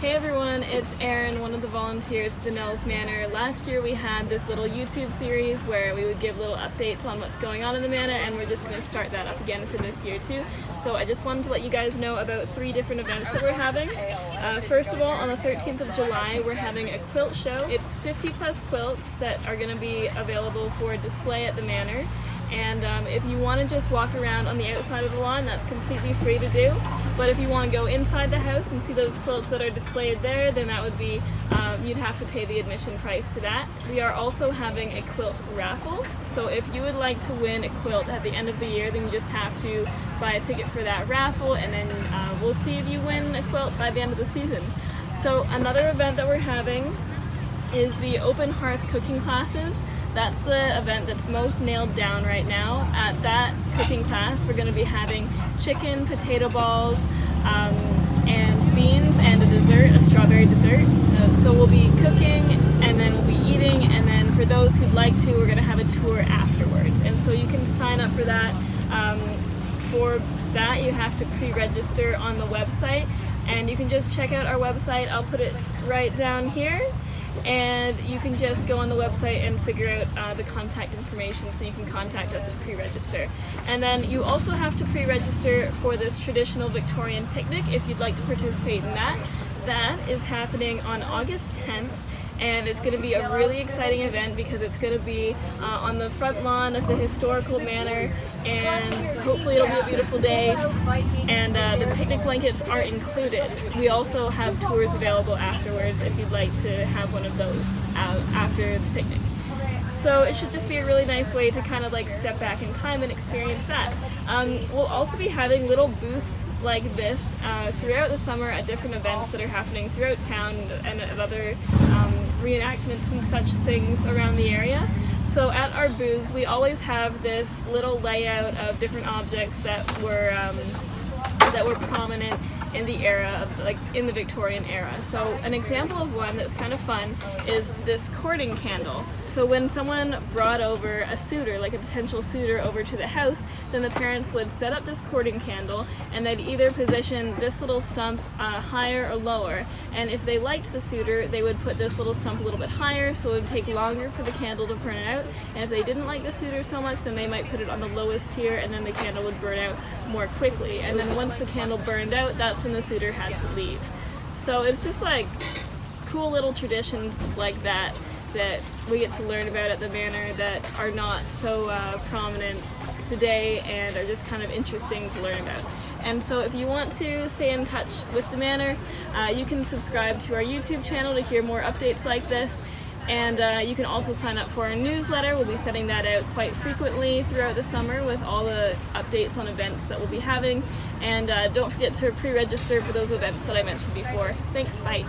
Hey everyone, it's Erin, one of the volunteers at the Nelles Manor. Last year we had this little YouTube series where we would give little updates on what's going on in the Manor, and we're just going to start that up again for this year too. So I just wanted to let you guys know about 3 different events that we're having. First of all, on the 13th of July we're having a quilt show. It's 50 plus quilts that are going to be available for display at the Manor. And if you want to just walk around on the outside of the lawn, that's completely free to do. But if you want to go inside the house and see those quilts that are displayed there, then that would be, you'd have to pay the admission price for that. We are also having a quilt raffle. So if you would like to win a quilt at the end of the year, then you just have to buy a ticket for that raffle, and then we'll see if you win a quilt by the end of the season. So another event that we're having is the open hearth cooking classes. That's the event that's most nailed down right now. At that cooking class, we're going to be having chicken, potato balls, and beans, and a dessert, a strawberry dessert. So we'll be cooking, and then we'll be eating, and then for those who'd like to, we're going to have a tour afterwards. And so you can sign up for that. For that, you have to pre-register on the website, and you can just check out our website. I'll put it right down here. And you can just go on the website and figure out the contact information so you can contact us to pre-register. And then you also have to pre-register for this traditional Victorian picnic if you'd like to participate in that. That is happening on August 10th. And it's going to be a really exciting event because it's going to be on the front lawn of the historical manor, and hopefully it'll be a beautiful day, and the picnic blankets are included. We also have tours available afterwards if you'd like to have one of those after the picnic. So it should just be a really nice way to kind of like step back in time and experience that. We'll also be having little booths like this throughout the summer at different events that are happening throughout town and at other reenactments and such things around the area. So at our booths we always have this little layout of different objects that were prominent in the era of, like, in the Victorian era. So an example of one that's kind of fun is this courting candle. So when someone brought over a suitor, like a potential suitor, over to the house, then the parents would set up this courting candle, and they'd either position this little stump higher or lower. And if they liked the suitor, they would put this little stump a little bit higher, so it would take longer for the candle to burn out. And if they didn't like the suitor so much, then they might put it on the lowest tier, and then the candle would burn out more quickly. And then once the candle burned out, that's when the suitor had to leave. So it's just like cool little traditions like that that we get to learn about at the Manor that are not so prominent today and are just kind of interesting to learn about. And so if you want to stay in touch with the Manor, you can subscribe to our YouTube channel to hear more updates like this. And you can also sign up for our newsletter. We'll be sending that out quite frequently throughout the summer with all the updates on events that we'll be having. And don't forget to pre-register for those events that I mentioned before. Thanks, bye.